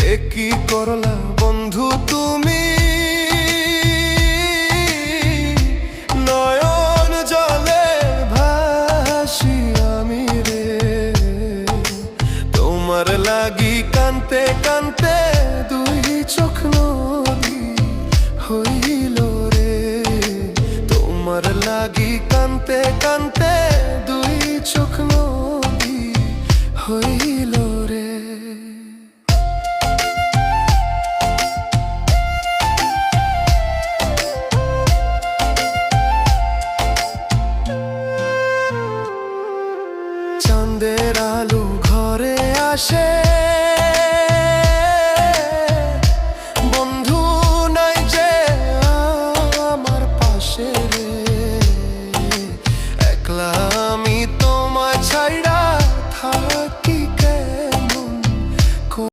কি করলা বন্ধু তুমি, নয়ন জলে ভাসি আমি রে। তোমার লাগি কানতে কানতে দুই চোখ নদী হইল রে। তোমার লাগি কানতে কানতে দুই চোখ নদী হইল রে। চাঁদের আলো ঘরে আসে,